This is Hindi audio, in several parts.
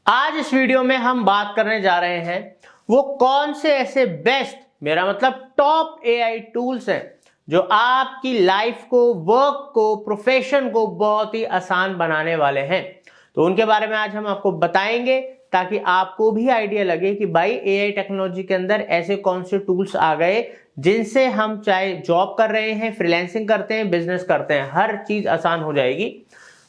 आज इस वीडियो में हम बात करने जा रहे हैं वो कौन से ऐसे बेस्ट, मेरा मतलब टॉप एआई टूल्स हैं जो आपकी लाइफ को, वर्क को, प्रोफेशन को बहुत ही आसान बनाने वाले हैं। तो उनके बारे में आज हम आपको बताएंगे ताकि आपको भी आइडिया लगे कि भाई एआई टेक्नोलॉजी के अंदर ऐसे कौन से टूल्स आ गए जिनसे हम चाहे जॉब कर रहे हैं, फ्रीलांसिंग करते हैं, बिजनेस करते हैं, हर चीज आसान हो जाएगी।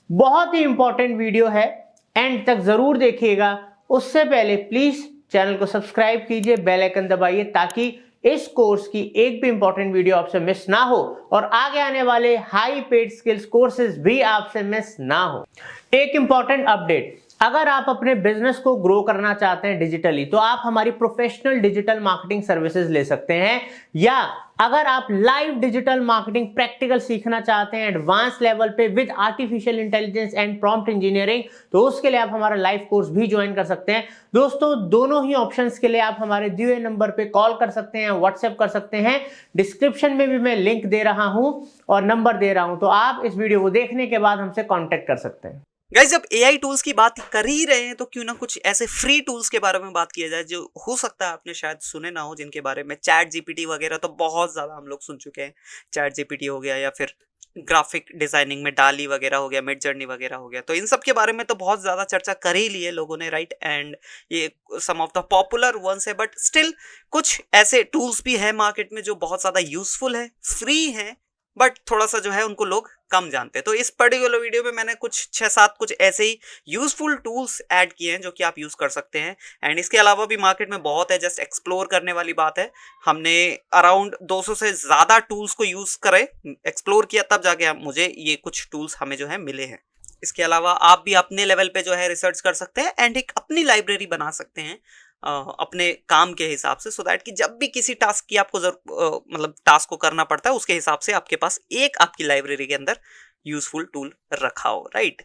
बहुत ही इंपॉर्टेंट वीडियो है, एंड तक जरूर देखिएगा। उससे पहले प्लीज चैनल को सब्सक्राइब कीजिए, बेल आइकन दबाइए ताकि इस कोर्स की एक भी इंपॉर्टेंट वीडियो आपसे मिस ना हो और आगे आने वाले हाई पेड स्किल्स कोर्सेज भी आपसे मिस ना हो। एक इंपॉर्टेंट अपडेट, अगर आप अपने बिजनेस को ग्रो करना चाहते हैं डिजिटली तो आप हमारी प्रोफेशनल डिजिटल मार्केटिंग सर्विसेज ले सकते हैं, या अगर आप लाइव डिजिटल मार्केटिंग प्रैक्टिकल सीखना चाहते हैं एडवांस लेवल पे with artificial intelligence and prompt engineering, तो उसके लिए आप हमारा लाइव कोर्स भी ज्वाइन कर सकते हैं। दोस्तों, दोनों ही ऑप्शंस के लिए आप हमारे दिए हुए नंबर पे कॉल कर सकते हैं, व्हाट्सएप कर सकते हैं। डिस्क्रिप्शन में भी मैं लिंक दे रहा हूं और नंबर दे रहा हूं, तो आप इस वीडियो को देखने के बाद हमसे कॉन्टेक्ट कर सकते हैं। गाइस, जब एआई टूल्स की बात कर ही रहे हैं तो क्यों ना कुछ ऐसे फ्री टूल्स के बारे में बात किया जाए जो हो सकता है आपने शायद सुने ना हो, जिनके बारे में चैट जीपीटी वगैरह तो बहुत ज़्यादा हम लोग सुन चुके हैं। चैट जीपीटी हो गया, या फिर ग्राफिक डिजाइनिंग में डाली वगैरह हो गया, मिड जर्नी वगैरह हो गया, तो इन सब के बारे में तो बहुत ज़्यादा चर्चा कर ही ली है लोगों ने, राइट। एंड ये सम ऑफ द पॉपुलर वंस है, बट स्टिल कुछ ऐसे टूल्स भी है मार्केट में जो बहुत ज़्यादा यूजफुल है, फ्री है, बट थोड़ा सा जो है उनको लोग कम जानते हैं। तो इस पर्टिकुलर वीडियो में मैंने कुछ 6-7 कुछ ऐसे ही यूजफुल टूल्स ऐड किए हैं जो कि आप यूज कर सकते हैं। एंड इसके अलावा भी मार्केट में बहुत है, जस्ट एक्सप्लोर करने वाली बात है। हमने अराउंड 200 से ज्यादा टूल्स को यूज करे, एक्सप्लोर किया, तब जाके मुझे ये कुछ टूल्स हमें जो है मिले हैं। इसके अलावा आप भी अपने लेवल पे जो है रिसर्च कर सकते हैं एंड एक अपनी लाइब्रेरी बना सकते हैं अपने काम के हिसाब से, सो दैट कि जब भी किसी टास्क की आपको मतलब टास्क को करना पड़ता है, उसके हिसाब से आपके पास एक आपकी लाइब्रेरी के अंदर यूजफुल टूल रखा हो, राइट।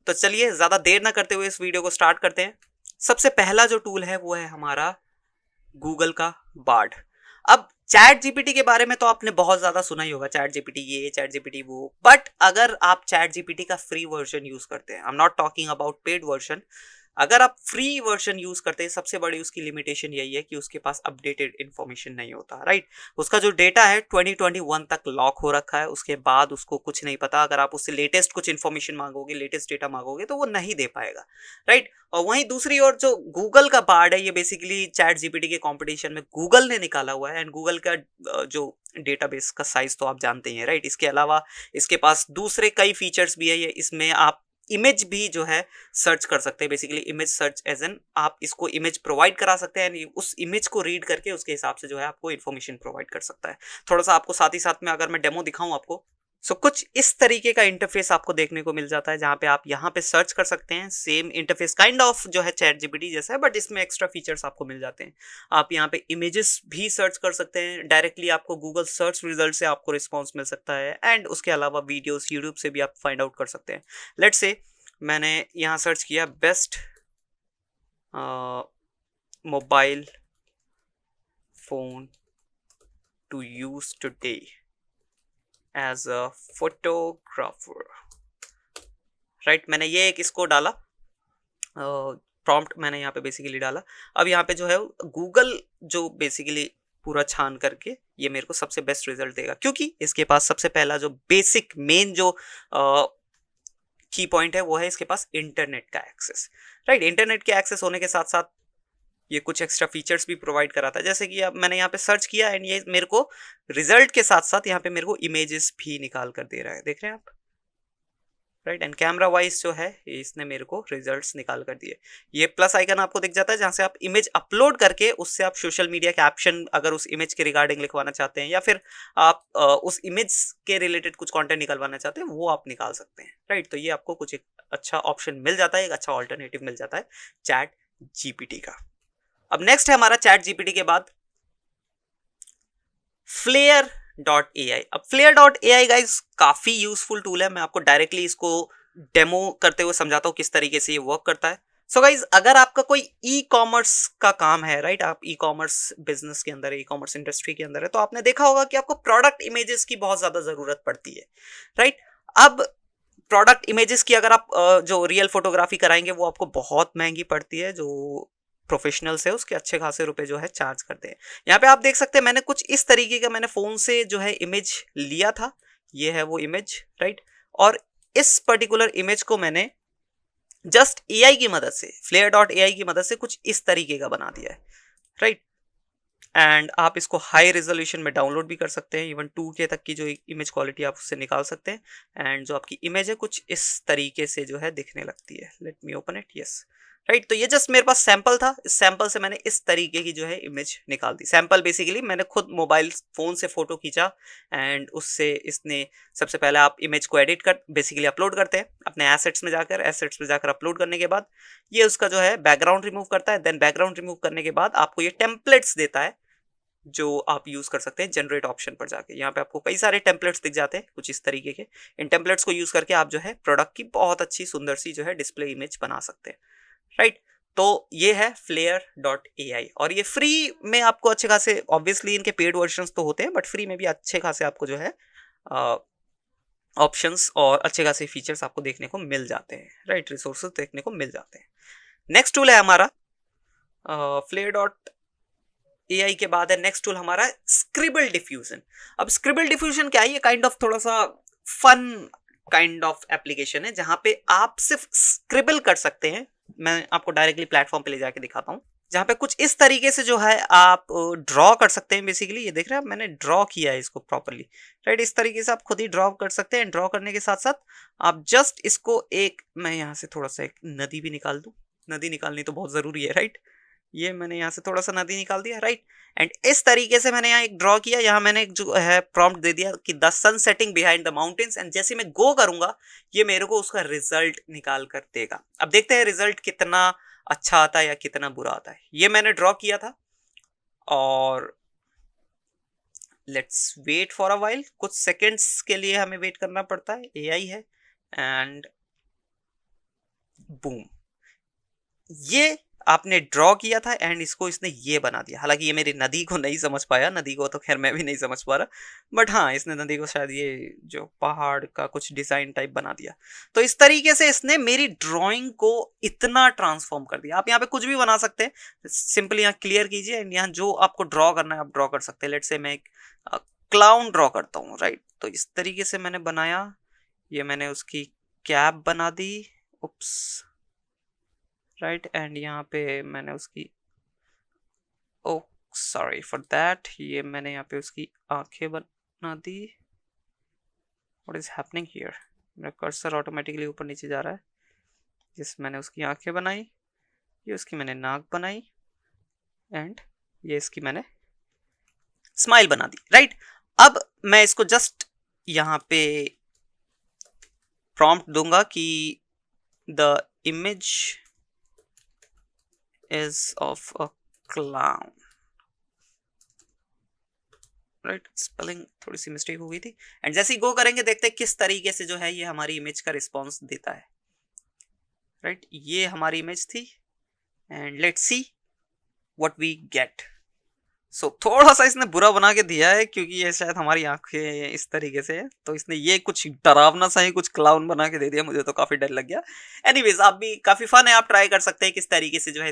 तो चलिए ज्यादा देर ना करते हुए इस वीडियो को स्टार्ट करते हैं। सबसे पहला जो टूल है वो है हमारा गूगल का बार्ड। अब चैट जीपीटी के बारे में तो आपने बहुत ज्यादा सुना ही होगा, चैट जीपीटी ये, चैट जीपीटी वो, बट अगर आप चैट जीपीटी का फ्री वर्जन यूज करते हैं, I am not talking about paid version, अगर आप फ्री वर्जन यूज करते हैं, सबसे बड़ी उसकी लिमिटेशन यही है कि उसके पास अपडेटेड इंफॉर्मेशन नहीं होता, राइट। उसका जो डेटा है 2021 तक लॉक हो रखा है, उसके बाद उसको कुछ नहीं पता। अगर आप उससे लेटेस्ट कुछ इंफॉर्मेशन मांगोगे, लेटेस्ट डेटा मांगोगे, तो वो नहीं दे पाएगा, राइट। और वहीं दूसरी ओर जो गूगल का बार्ड है, ये बेसिकली चैट जीपीटी के कंपटीशन में गूगल ने निकाला हुआ है। एंड गूगल का जो डेटाबेस का साइज तो आप जानते ही हैं, राइट। इसके अलावा इसके पास दूसरे कई फीचर्स भी है। ये इसमें आप इमेज भी जो है सर्च कर सकते हैं, basically image search as an, आप इसको इमेज प्रोवाइड करा सकते हैं, उस इमेज को रीड करके उसके हिसाब से जो है आपको इन्फॉर्मेशन प्रोवाइड कर सकता है। थोड़ा सा आपको साथ ही साथ में अगर मैं डेमो दिखाऊं आपको, सो कुछ इस तरीके का इंटरफेस आपको देखने को मिल जाता है, जहां पे आप यहाँ पे सर्च कर सकते हैं। सेम इंटरफेस काइंड ऑफ जो है चैट जीपीटी जैसा है, बट इसमें एक्स्ट्रा फीचर्स आपको मिल जाते हैं। आप यहाँ पे इमेजेस भी सर्च कर सकते हैं डायरेक्टली, आपको गूगल सर्च रिजल्ट से आपको रिस्पॉन्स मिल सकता है। एंड उसके अलावा वीडियोस यूट्यूब से भी आप फाइंड आउट कर सकते हैं। लेट्स से मैंने यहाँ सर्च किया best mobile phone to use today as a photographer, right. मैंने ये एक इसको डाला, प्रॉम्प्ट मैंने यहाँ पे बेसिकली डाला। अब यहाँ पे जो है गूगल जो बेसिकली पूरा छान करके ये मेरे को सबसे बेस्ट रिजल्ट देगा, क्योंकि इसके पास सबसे पहला जो बेसिक मेन जो की पॉइंट है वो है इसके पास इंटरनेट का एक्सेस, राइट। इंटरनेट के एक्सेस होने के साथ साथ ये कुछ एक्स्ट्रा फीचर्स भी प्रोवाइड कराता है, जैसे कि अब मैंने यहाँ पे सर्च किया एंड ये मेरे को रिजल्ट के साथ साथ यहाँ पे मेरे को इमेजेस भी निकाल कर दे रहा है, देख रहे हैं आप, राइट। एंड कैमरा वाइज जो है इसने मेरे को रिजल्ट्स निकाल कर दिए। ये प्लस आइकन आपको दिख जाता है जहाँ से आप इमेज अपलोड करके उससे आप सोशल मीडिया कैप्शन अगर उस इमेज के रिगार्डिंग लिखवाना चाहते हैं, या फिर आप उस इमेज के रिलेटेड कुछ कंटेंट निकलवाना चाहते हैं, वो आप निकाल सकते हैं, राइट। तो ये आपको कुछ एक अच्छा ऑप्शन मिल जाता है, एक अच्छा ऑल्टरनेटिव मिल जाता है चैट जीपीटी का। अब नेक्स्ट है हमारा चैट जीपीटी के बाद Flare.ai। अब Flare.ai गाइस काफी यूजफुल टूल है। मैं आपको डायरेक्टली इसको डेमो करते हुए समझाता हूँ किस तरीके से ये वर्क करता है। सो गाइज, अगर आपका कोई ई कॉमर्स का काम है, राइट, आप ई कॉमर्स बिजनेस के अंदर है, ई कॉमर्स इंडस्ट्री के अंदर है, तो आपने देखा होगा कि आपको प्रोडक्ट इमेजेस की बहुत ज्यादा जरूरत पड़ती है, राइट। अब प्रोडक्ट इमेजेस की अगर आप जो रियल फोटोग्राफी कराएंगे वो आपको बहुत महंगी पड़ती है। जो प्रोफेशनल्स है उसके अच्छे खासे रुपए जो है चार्ज करते हैं। यहाँ पे आप देख सकते हैं मैंने कुछ इस तरीके का मैंने फोन से जो है इमेज लिया था, ये है वो इमेज, राइट। और इस पर्टिकुलर इमेज को मैंने जस्ट एआई की मदद से, flare.ai की मदद से कुछ इस तरीके का बना दिया है, राइट। एंड आप इसको हाई रेजोल्यूशन में डाउनलोड भी कर सकते हैं, इवन 2K तक की जो इमेज क्वालिटी आप उससे निकाल सकते हैं। एंड जो आपकी इमेज है कुछ इस तरीके से जो है दिखने लगती है। Let me open it, yes, right. तो ये जस्ट मेरे पास सैंपल था, इस सैंपल से मैंने इस तरीके की जो है इमेज निकाल दी। सैंपल बेसिकली मैंने खुद मोबाइल फोन से फोटो खींचा एंड उससे इसने, सबसे पहले आप इमेज को एडिट कर बेसिकली अपलोड करते हैं अपने एसेट्स में जाकर अपलोड करने के बाद ये उसका जो है बैकग्राउंड रिमूव करता है। देन बैकग्राउंड रिमूव करने के बाद आपको ये टेम्पलेट्स देता है जो आप यूज कर सकते हैं जनरेट ऑप्शन पर जाके। यहाँ पे आपको कई सारे टेम्पलेट्स दिख जाते हैं कुछ इस तरीके के। इन टेम्पलेट्स को यूज करके आप जो है प्रोडक्ट की बहुत अच्छी सुंदर सी जो है डिस्प्ले इमेज बना सकते हैं, राइट। तो ये है flare.ai और ये फ्री में आपको अच्छे खासे, ऑब्वियसली इनके पेड वर्जन्स तो होते हैं बट फ्री में भी अच्छे खासे आपको जो है ऑप्शंस और अच्छे खासे फीचर्स आपको देखने को मिल जाते हैं, राइट। रिसोर्सेज देखने को मिल जाते हैं। नेक्स्ट टूल है हमारा flare.ai के बाद है नेक्स्ट टूल हमारा स्क्रिबल डिफ्यूजन। अब स्क्रिबल डिफ्यूजन क्या है? ये काइंड ऑफ थोड़ा सा फन काइंड ऑफ एप्लीकेशन है जहां पे आप सिर्फ स्क्रिबल कर सकते हैं। मैं आपको डायरेक्टली प्लेटफॉर्म पे ले जाके दिखाता हूँ, जहां पे कुछ इस तरीके से जो है आप ड्रॉ कर सकते हैं। बेसिकली ये देख रहे हैं मैंने ड्रॉ किया है इसको प्रॉपरली, राइट। इस तरीके से आप खुद ही ड्रॉ कर सकते हैं। ड्रॉ करने के साथ साथ आप जस्ट इसको एक, मैं यहाँ से थोड़ा सा एक नदी भी निकाल दूं, नदी निकालनी तो बहुत जरूरी है, राइट। ये मैंने यहाँ से थोड़ा सा नदी निकाल दिया, राइट। एंड इस तरीके से मैंने यहाँ एक ड्रॉ किया। यहाँ मैंने एक जो है प्रॉम्प्ट दे दिया कि the sun setting behind the mountains, and जैसे मैं गो करूंगा ये मेरे को उसका रिजल्ट निकाल कर देगा। अब देखते हैं रिजल्ट कितना अच्छा आता है या कितना बुरा आता है। ये मैंने ड्रॉ किया था और let's wait for a while, कुछ सेकेंड्स के लिए हमें वेट करना पड़ता है, एआई है। एंड बूम, ये आपने ड्रॉ किया था एंड इसको इसने ये बना दिया। हालांकि ये मेरी नदी को नहीं समझ पाया, नदी को तो खैर मैं भी नहीं समझ पा रहा, बट हाँ इसने नदी को शायद ये जो पहाड़ का कुछ डिजाइन टाइप बना दिया। तो इस तरीके से इसने मेरी ड्राइंग को इतना ट्रांसफॉर्म कर दिया। आप यहाँ पे कुछ भी बना सकते हैं, सिंपली यहाँ क्लियर कीजिए एंड यहाँ जो आपको ड्रॉ करना है आप ड्रॉ कर सकते हैं। लेट्स से मैं एक क्लाउन ड्रॉ करता हूँ, राइट। तो इस तरीके से मैंने बनाया, ये मैंने उसकी कैप बना दी, उप्स, राइट। एंड यहाँ पे मैंने उसकी, ओ सॉरी फॉर दैट, ये मैंने यहाँ पे उसकी आंखें बना दी। What is happening here? मेरा कर्सर ऑटोमेटिकली ऊपर नीचे जा रहा है। जिस मैंने उसकी आंखें बनाई, ये उसकी मैंने नाक बनाई एंड ये इसकी मैंने स्माइल बना दी, राइट। अब मैं इसको जस्ट यहाँ पे प्रॉम्प्ट दूंगा कि the image is of a clown, right. Spelling थोड़ी सी मिस्टेक हो गई थी। एंड जैसे ही गो करेंगे देखते हैं किस तरीके से जो है ये हमारी इमेज का रिस्पॉन्स देता है, राइट। ये हमारी इमेज थी and let's see what we get. So थोड़ा सा इसने बुरा बना के दिया है क्योंकि ये शायद हमारी आंखें इस तरीके से है, तो इसने ये कुछ डरावना सा ही कुछ क्लाउन बना के दे दिया। मुझे तो काफी डर लग गया। एनीवेज आप भी, काफी फन है, आप ट्राई कर सकते हैं किस तरीके से जो है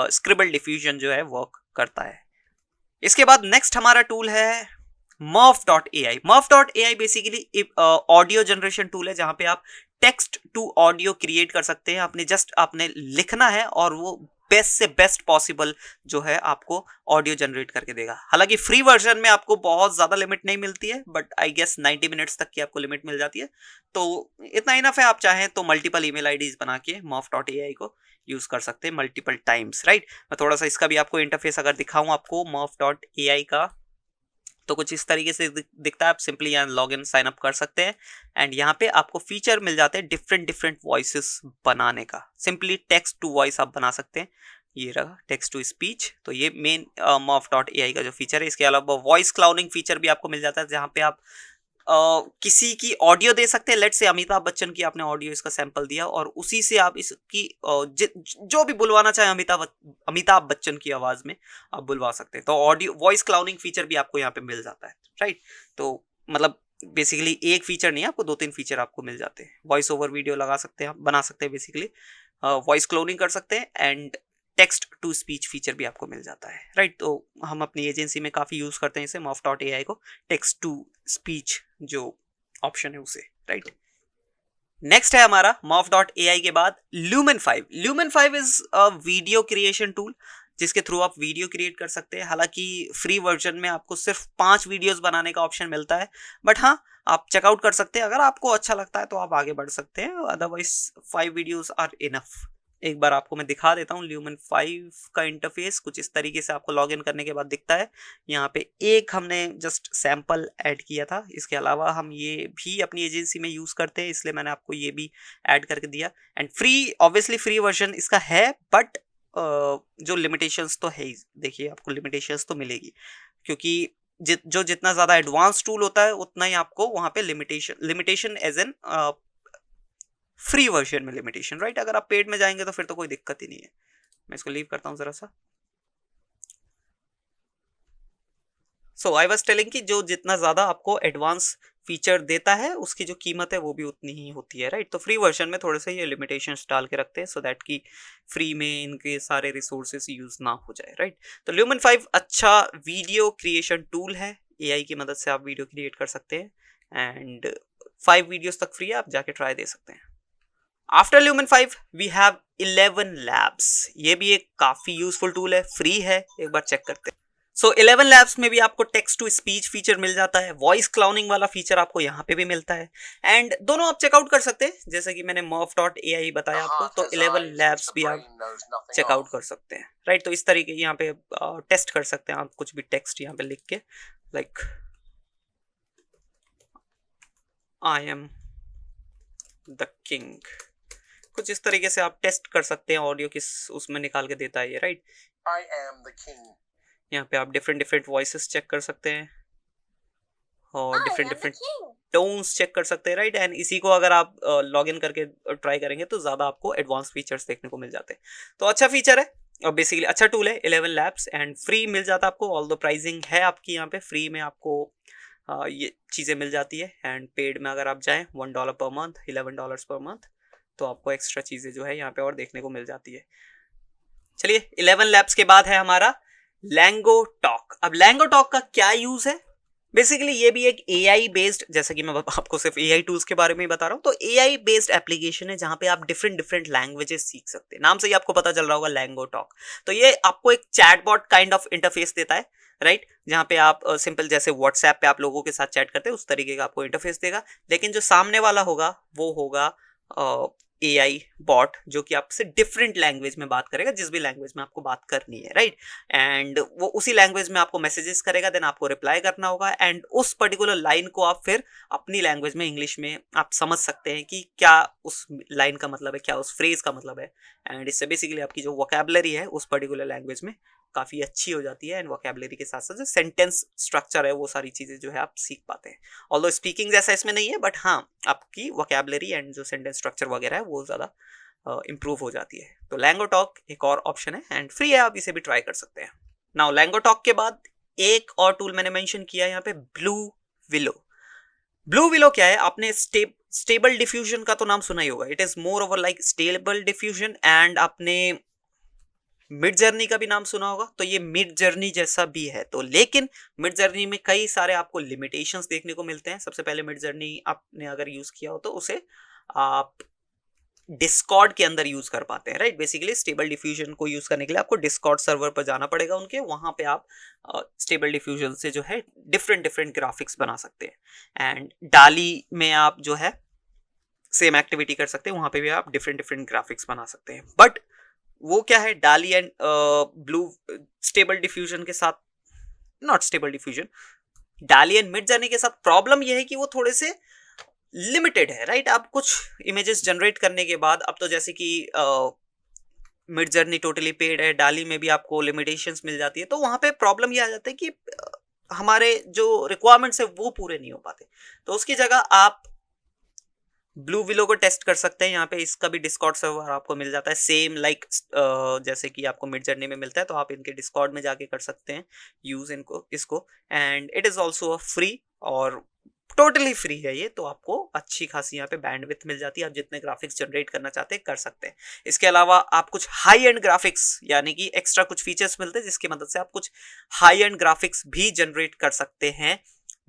स्क्रिबल डिफ्यूजन जो है वर्क करता है। इसके बाद नेक्स्ट हमारा टूल है Murf.ai। Murf.ai basically audio generation tool है जहां पे आप टेक्स्ट टू ऑडियो क्रिएट कर सकते हैं। आपने लिखना है और वो बेस्ट से बेस्ट पॉसिबल जो है आपको ऑडियो जनरेट करके देगा। हालांकि फ्री वर्जन में आपको बहुत ज्यादा लिमिट नहीं मिलती है, बट आई गेस 90 मिनट्स तक की आपको लिमिट मिल जाती है, तो इतना इनफ है। आप चाहें तो मल्टीपल ईमेल आईडीज बना के Murf.ai को यूज कर सकते हैं मल्टीपल टाइम्स, राइट। मैं थोड़ा सा इसका भी आपको इंटरफेस अगर दिखाऊं आपको Murf.ai का, तो कुछ इस तरीके से दिखता है। आप सिंपली यहाँ लॉग इन साइन अप कर सकते हैं एंड यहाँ पे आपको फीचर मिल जाते हैं डिफरेंट वॉइसेस बनाने का। सिंपली टेक्स्ट टू वॉइस आप बना सकते हैं, ये रहा टेक्स्ट टू स्पीच। तो ये मेन Murf.ai का जो फीचर है। इसके अलावा वॉइस क्लाउडिंग फीचर भी आपको मिल जाता है जहाँ पे आप किसी की ऑडियो दे सकते हैं। लेट्स से अमिताभ बच्चन की आपने ऑडियो इसका सैंपल दिया और उसी से आप इसकी जो भी बुलवाना चाहे अमिताभ बच्चन की आवाज में आप बुलवा सकते हैं। तो ऑडियो वॉइस क्लाउडिंग फीचर भी आपको यहाँ पे मिल जाता है, राइट। तो मतलब बेसिकली एक फीचर नहीं है, आपको 2-3 फीचर आपको मिल जाते हैं। वॉइस ओवर वीडियो लगा सकते हैं, आप बना सकते हैं, बेसिकली वॉइस क्लोनिंग कर सकते हैं, and text to speech feature भी आपको मिल जाता है, राइट। तो हम अपनी एजेंसी में काफ़ी यूज़ करते हैं इसे, muff.ai को, टेक्स्ट टू स्पीच जो ऑप्शन है उसे, राइट। नेक्स्ट है हमारा muff.ai के बाद Lumen 5। Lumen 5 is a video creation tool जिसके थ्रू आप वीडियो क्रिएट कर सकते हैं। हालांकि फ्री वर्जन में आपको सिर्फ 5 वीडियोस बनाने का ऑप्शन मिलता है, बट हाँ, आप चेकआउट कर सकते हैं। अगर आपको अच्छा लगता है तो आप आगे बढ़ सकते हैं, अदरवाइज 5 वीडियोस आर इनफ। एक बार आपको मैं दिखा देता हूँ Lumen 5 का इंटरफेस कुछ इस तरीके से आपको लॉग इन करने के बाद दिखता है। यहाँ पे एक हमने जस्ट सैंपल ऐड किया था, इसके अलावा हम ये भी अपनी एजेंसी में यूज़ करते हैं, इसलिए मैंने आपको ये भी ऐड करके दिया। And free, obviously free version इसका है, बट जो लिमिटेशंस तो है ही। देखिए, आपको लिमिटेशंस तो मिलेगी, क्योंकि जो जितना ज़्यादा एडवांस टूल होता है उतना ही आपको वहाँ पे limitation as an free version में लिमिटेशन, राइट। अगर आप पेड में जाएंगे तो फिर तो कोई दिक्कत ही नहीं है। मैं इसको लीव करता हूँ ज़रा सा। सो आई वाज टेलिंग कि जो जितना ज़्यादा आपको एडवांस फीचर देता है उसकी जो कीमत है वो भी उतनी ही होती है, राइट। तो फ्री वर्जन में थोड़े से ये लिमिटेशंस डाल के रखते हैं, सो दैट कि फ्री में इनके सारे रिसोर्सेज यूज़ ना हो जाए, राइट। तो Lumen 5 अच्छा वीडियो क्रिएशन टूल है, AI की मदद से आप वीडियो क्रिएट कर सकते हैं, एंड 5 वीडियोस तक फ्री है, आप जाके ट्राई दे सकते हैं। After Lumen 5 we have 11 Labs। ये भी एक काफ़ी यूजफुल टूल है, फ्री है, एक बार चेक करते हैं। सो 11 Labs में भी आपको टेक्स्ट टू स्पीच फीचर मिल जाता है, वॉइस क्लोनिंग वाला फीचर आपको यहाँ पे भी मिलता है, एंड दोनों आप चेकआउट कर सकते हैं। जैसे कि मैंने muff.ai बताया आपको, तो 11 Labs भी आप चेकआउट कर सकते हैं, राइट। तो इस तरीके यहाँ पे टेस्ट कर सकते हैं आप, कुछ भी टेक्स्ट यहाँ पे लिख के, like I am the king, कुछ इस तरीके से आप टेस्ट कर सकते हैं। ऑडियो किस उसमें निकाल के देता है ये, right. I am the king. यहाँ पे आप डिफरेंट वॉइसेस चेक कर सकते हैं और डिफरेंट टोन्स चेक कर सकते हैं, राइट। एंड इसी को अगर आप लॉग इन करके ट्राई करेंगे तो ज़्यादा आपको एडवांस फीचर्स देखने को मिल जाते हैं। तो अच्छा फीचर है और बेसिकली अच्छा टूल है 11 Labs, एंड फ्री मिल जाता है आपको। ऑल द प्राइसिंग है आपकी यहाँ पे, फ्री में आपको ये चीज़ें मिल जाती है, एंड पेड में अगर आप जाएँ $1 पर मंथ, $11 पर मंथ, तो आपको एक्स्ट्रा चीज़ें जो है यहाँ पे और देखने को मिल जाती है। चलिए, 11 Labs के बाद है हमारा लैंगो टॉक। अब लैंगो टॉक का क्या यूज़ है? बेसिकली ये भी एक AI बेस्ड, जैसे कि मैं आपको सिर्फ AI टूल्स के बारे में ही बता रहा हूँ, तो AI बेस्ड एप्लीकेशन है जहाँ पे आप डिफरेंट लैंग्वेजेस सीख सकते हैं। नाम से ही आपको पता चल रहा होगा, लैंगो टॉक। तो ये आपको एक चैटबॉट काइंड ऑफ इंटरफेस देता है, राइट, जहाँ पे आप सिंपल जैसे व्हाट्सएप पे आप लोगों के साथ चैट करते हैं उस तरीके का आपको इंटरफेस देगा, लेकिन जो सामने वाला होगा वो होगा AI बॉट, जो कि आपसे डिफरेंट लैंग्वेज में बात करेगा, जिस भी लैंग्वेज में आपको बात करनी है, राइट। एंड वो उसी लैंग्वेज में आपको मैसेजेस करेगा, देन आपको रिप्लाई करना होगा, एंड उस पर्टिकुलर लाइन को आप फिर अपनी लैंग्वेज में, इंग्लिश में आप समझ सकते हैं कि क्या उस लाइन का मतलब है, क्या उस फ्रेज का मतलब है। एंड इससे बेसिकली आपकी जो वोकैबुलरी है उस पर्टिकुलर लैंग्वेज में काफ़ी अच्छी हो जाती है, एंड वोकैबुलरी के साथ साथ जो सेंटेंस स्ट्रक्चर है वो सारी चीज़ें जो है आप सीख पाते हैं। ऑल्दो स्पीकिंग जैसा इसमें नहीं है, बट हाँ, आपकी वोकैबुलरी एंड जो सेंटेंस स्ट्रक्चर वगैरह है वो ज़्यादा इम्प्रूव हो जाती है। तो लैंगो टॉक एक और ऑप्शन है, एंड फ्री है, आप इसे भी ट्राई कर सकते हैं। नाउ लैंगो टॉक के बाद एक और टूल मैंने मेंशन किया है यहाँ पे, ब्लू विलो। ब्लू विलो क्या है? आपने स्टेबल डिफ्यूजन का तो नाम सुना ही होगा। It is more over like stable diffusion, and आपने मिड जर्नी का भी नाम सुना होगा, तो ये मिड जर्नी जैसा भी है। तो लेकिन मिड जर्नी में कई सारे आपको लिमिटेशंस देखने को मिलते हैं। सबसे पहले मिड जर्नी आपने अगर यूज किया हो तो उसे आप डिस्कॉर्ड के अंदर यूज कर पाते हैं, राइट। बेसिकली स्टेबल डिफ्यूजन को यूज करने के लिए आपको डिस्कॉर्ड सर्वर पर जाना पड़ेगा उनके, वहां पे आप स्टेबल डिफ्यूजन से जो है डिफरेंट ग्राफिक्स बना सकते हैं। एंड डाली में आप जो है सेम एक्टिविटी कर सकते हैं, वहां पे भी आप डिफरेंट ग्राफिक्स बना सकते हैं। बट वो क्या है, डाली एंड ब्लू स्टेबल डिफ्यूजन के साथ, नॉट स्टेबल डिफ्यूजन, डाली एंड मिड जर्नी के साथ प्रॉब्लम यह है कि वो थोड़े से लिमिटेड है, राइट। आप कुछ इमेजेस जनरेट करने के बाद, अब तो जैसे कि मिड जर्नी टोटली पेड है, डाली में भी आपको लिमिटेशंस मिल जाती है, तो वहां पे प्रॉब्लम ये आ जाता है कि हमारे जो रिक्वायरमेंट्स है वो पूरे नहीं हो पाते। तो उसकी जगह आप ब्लू विलो को टेस्ट कर सकते हैं। यहाँ पे इसका भी डिस्कॉर्ड सर्वर आपको मिल जाता है, सेम लाइक जैसे कि आपको मिड जर्नी में मिलता है, तो आप इनके डिस्कॉर्ड में जाके कर सकते हैं यूज इसको। And it is also free, और टोटली फ्री है ये, तो आपको अच्छी खासी यहाँ पे बैंडविड्थ मिल जाती है, आप जितने ग्राफिक्स जनरेट करना चाहते हैं कर सकते हैं। इसके अलावा आप कुछ हाई एंड ग्राफिक्स यानी कि एक्स्ट्रा कुछ फीचर्स मिलते हैं जिसकी मदद से आप कुछ हाई एंड ग्राफिक्स भी जनरेट कर सकते हैं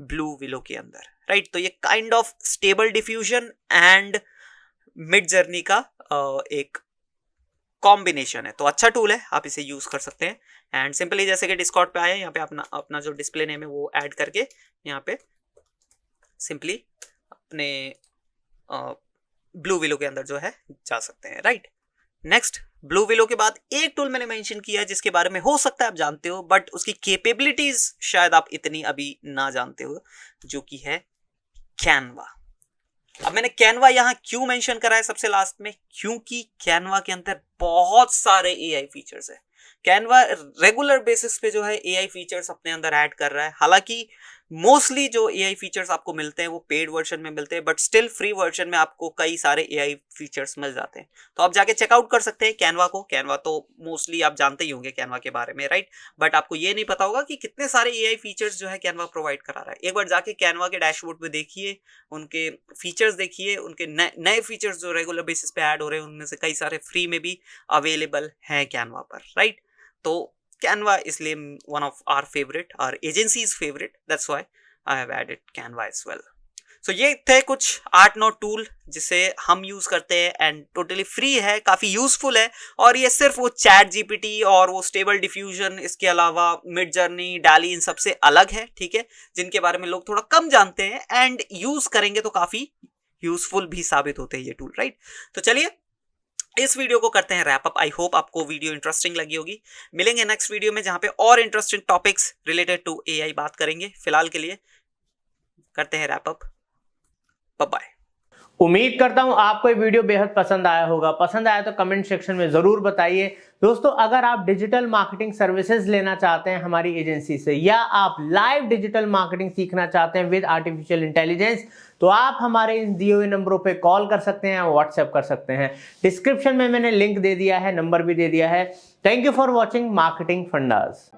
ब्लू विलो के अंदर, राइट। तो ये kind of stable diffusion and mid journey का एक कॉम्बिनेशन है, तो अच्छा टूल है, आप इसे यूज कर सकते हैं। एंड सिंपली जैसे कि डिस्कॉर्ड पे आए, यहाँ पे अपना जो डिस्प्ले नेम है वो ऐड करके यहाँ पे सिंपली अपने ब्लू विलो के अंदर जो है जा सकते हैं, राइट। नेक्स्ट, ब्लू विलो के बाद एक टूल मैंने मेंशन किया है जिसके बारे में हो सकता है आप जानते हो, बट उसकी कैपेबिलिटीज शायद आप इतनी अभी ना जानते हो, जो कि है कैनवा। अब मैंने कैनवा यहां क्यों मेंशन करा है सबसे लास्ट में, क्योंकि कैनवा के अंदर बहुत सारे एआई फीचर्स है। कैनवा रेगुलर बेसिस पे जो है एआई फीचर्स अपने अंदर ऐड कर रहा है। हालांकि मोस्टली जो एआई फीचर्स आपको मिलते हैं वो पेड वर्जन में मिलते हैं, बट स्टिल फ्री वर्जन में आपको कई सारे एआई फीचर्स मिल जाते हैं, तो आप जाके चेकआउट कर सकते हैं कैनवा को। कैनवा तो मोस्टली आप जानते ही होंगे कैनवा के बारे में, राइट, बट आपको ये नहीं पता होगा कि कितने सारे एआई फीचर्स जो है कैनवा प्रोवाइड करा रहा है। एक बार जाके कैनवा के डैशबोर्ड पे देखिए, उनके फीचर्स देखिए, उनके नए फीचर्स जो रेगुलर बेसिस पे ऐड हो रहे हैं उनमें से कई सारे फ्री में भी अवेलेबल हैं कैनवा पर, राइट। तो Canva इसलिए one of our favorite, our agency's favorite, that's why I have added Canva as well. So ये थे कुछ 8-9 टूल जिसे हम यूज करते हैं एंड टोटली फ्री है, काफी यूजफुल है, और ये सिर्फ वो चैट जीपीटी और वो स्टेबल डिफ्यूजन, इसके अलावा मिड जर्नी, डाली, इन सबसे अलग है, ठीक है, जिनके बारे में लोग थोड़ा कम जानते हैं एंड यूज करेंगे तो काफी यूजफुल भी साबित होते हैं ये टूल, राइट। तो चलिए इस वीडियो को करते हैं रैप अप। आई होप आपको वीडियो इंटरेस्टिंग लगी होगी। मिलेंगे नेक्स्ट वीडियो में जहां पे और interesting topics related to AI बात करेंगे। फिलहाल के लिए करते हैं रैप अप। Bye bye. उम्मीद करता हूं आपको ये वीडियो बेहद पसंद आया होगा। पसंद आया तो कमेंट सेक्शन में जरूर बताइए। दोस्तों, अगर आप डिजिटल मार्केटिंग सर्विसेज लेना चाहते हैं हमारी एजेंसी से, या आप लाइव डिजिटल मार्केटिंग सीखना चाहते हैं विद आर्टिफिशियल इंटेलिजेंस, तो आप हमारे इन दिए हुए नंबरों पे कॉल कर सकते हैं, व्हाट्सएप कर सकते हैं। डिस्क्रिप्शन में मैंने लिंक दे दिया है, नंबर भी दे दिया है। Thank you for watching marketing fundas.